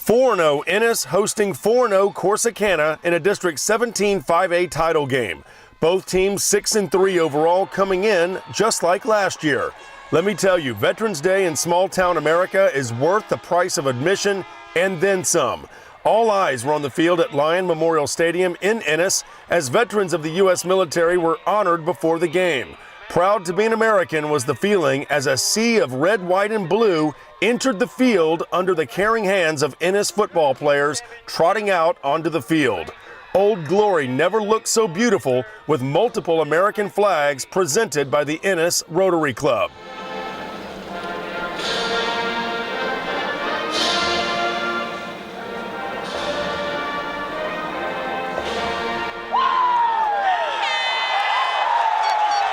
4-0 Ennis hosting 4-0 Corsicana in a District 17 5A title game. Both teams 6-3 overall, coming in just like last year. Let me tell you, Veterans Day in small town America is worth the price of admission and then some. All eyes were on the field at Lyon Memorial Stadium in Ennis as veterans of the U.S. military were honored before the game. Proud to be an American was the feeling as a sea of red, white, and blue entered the field under the caring hands of Ennis football players trotting out onto the field. Old Glory never looked so beautiful with multiple American flags presented by the Ennis Rotary Club.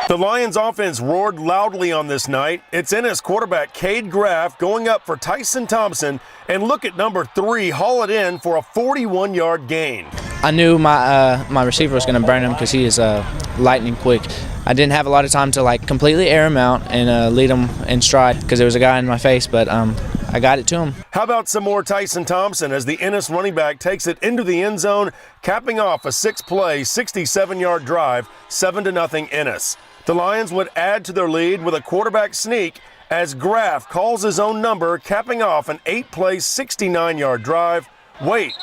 The Lions offense roared loudly on this night. It's Ennis quarterback Cade Graff going up for Tyson Thompson, and look at number 3 haul it in for a 41-yard gain. I knew my receiver was going to burn him because he is lightning quick. I didn't have a lot of time to completely air him out and lead him in stride because there was a guy in my face, but I got it to him. How about some more Tyson Thompson as the Ennis running back takes it into the end zone, capping off a 6-play, 67-yard drive, 7-0 Ennis. The Lions would add to their lead with a quarterback sneak as Graff calls his own number, capping off an 8-play, 69-yard drive. Wait,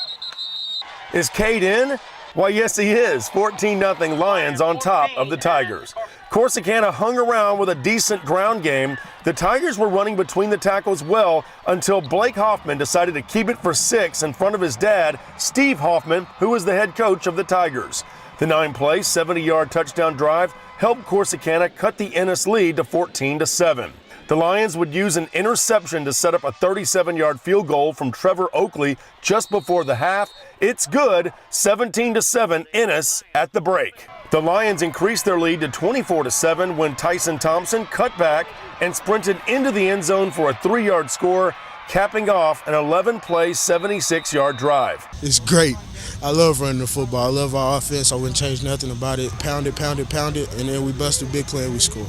is Cade in? Why, yes, he is. 14-0 Lions on top of the Tigers. Corsicana hung around with a decent ground game. The Tigers were running between the tackles well until Blake Hoffman decided to keep it for 6 in front of his dad, Steve Hoffman, who was the head coach of the Tigers. The 9-play, 70-yard touchdown drive helped Corsicana cut the Ennis lead to 14-7. The Lions would use an interception to set up a 37-yard field goal from Trevor Oakley just before the half. It's good, 17-7 Ennis at the break. The Lions increased their lead to 24-7 when Tyson Thompson cut back and sprinted into the end zone for a 3-yard score, capping off an 11-play, 76-yard drive. It's great. I love running the football. I love our offense. I wouldn't change nothing about it. Pound it, and then we bust a big play and we score.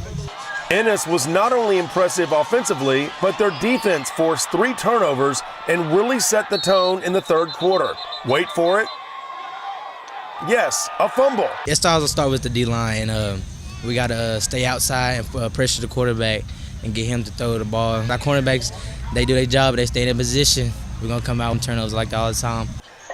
Ennis was not only impressive offensively, but their defense forced 3 turnovers and really set the tone in the third quarter. Wait for it. Yes, a fumble. It start with the D-line. We got to stay outside and pressure the quarterback and get him to throw the ball. Our cornerbacks, they do their job. They stay in position. We're going to come out and turnovers like that all the time.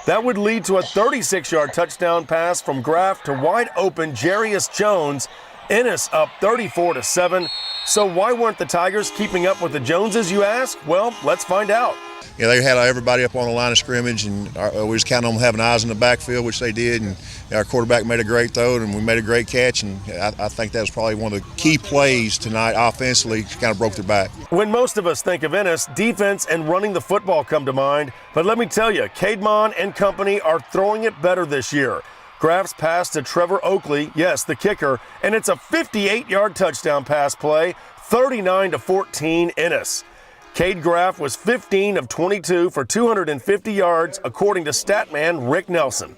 That would lead to a 36-yard touchdown pass from Graff to wide-open Jarius Jones. Ennis up 34-7. So why weren't the Tigers keeping up with the Joneses, you ask? Well, let's find out. Yeah, they had everybody up on the line of scrimmage, and we just counted on them having eyes in the backfield, which they did, and our quarterback made a great throw, and we made a great catch, and I think that was probably one of the key plays tonight offensively, kind of broke their back. When most of us think of Ennis, defense and running the football come to mind, but let me tell you, Caedmon and company are throwing it better this year. Graff's pass to Trevor Oakley, yes, the kicker, and it's a 58-yard touchdown pass play, 39-14 Ennis. Cade Graff was 15 of 22 for 250 yards, according to statman Rick Nelson.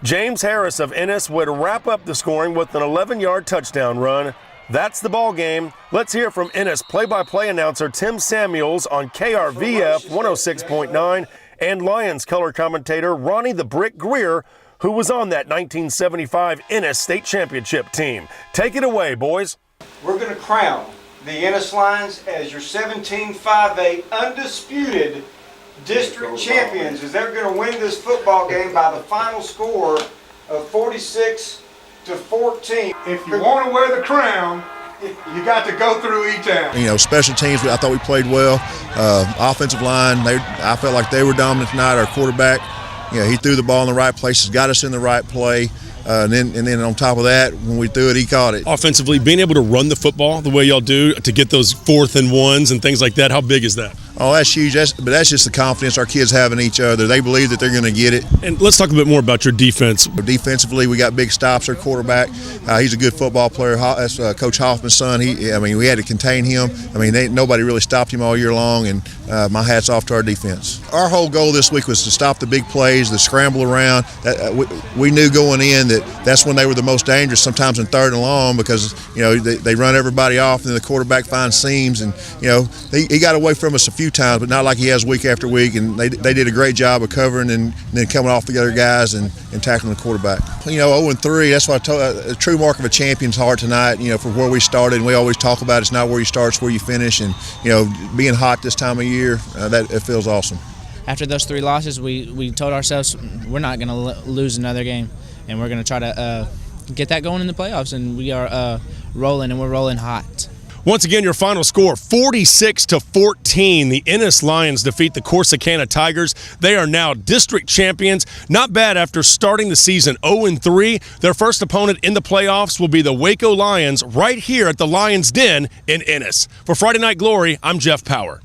James Harris of Ennis would wrap up the scoring with an 11-yard touchdown run. That's the ball game. Let's hear from Ennis play-by-play announcer Tim Samuels on KRVF 106.9 and Lions color commentator Ronnie the Brick Greer, who was on that 1975 Ennis state championship team. Take it away, boys. We're going to crown the Ennis Lions as your 17-5A undisputed district champions, as they're going to win this football game by the final score of 46-14. If you want to wear the crown, you got to go through E-Town. You know, special teams, I thought we played well. Offensive line, I felt like they were dominant tonight. Our quarterback, he threw the ball in the right places, got us in the right play. And then on top of that, when we threw it, he caught it. Offensively, being able to run the football the way y'all do, to get those 4th and 1s and things like that, how big is that? Oh, that's huge. But that's just the confidence our kids have in each other. They believe that they're going to get it. And let's talk a bit more about your defense. Defensively, we got big stops. Our quarterback, he's a good football player. That's Coach Hoffman's son. We had to contain him. Nobody really stopped him all year long, and my hat's off to our defense. Our whole goal this week was to stop the big plays, the scramble around. We knew going in that's when they were the most dangerous, sometimes in 3rd and long, because they run everybody off, and then the quarterback finds seams, and he got away from us a few few times, but not like he has week after week. And they did a great job of covering and then coming off the other guys and tackling the quarterback. 0-3, that's what I told a true mark of a champion's heart tonight, for where we started. And we always talk about it's not where you start, it's where you finish. And, being hot this time of year, it feels awesome. After those 3 losses, we told ourselves we're not going to lose another game, and we're going to try to get that going in the playoffs, and we are rolling, and we're rolling hot. Once again, your final score, 46-14. The Ennis Lions defeat the Corsicana Tigers. They are now district champions. Not bad after starting the season 0-3. Their first opponent in the playoffs will be the Waco Lions right here at the Lions Den in Ennis. For Friday Night Glory, I'm Jeff Power.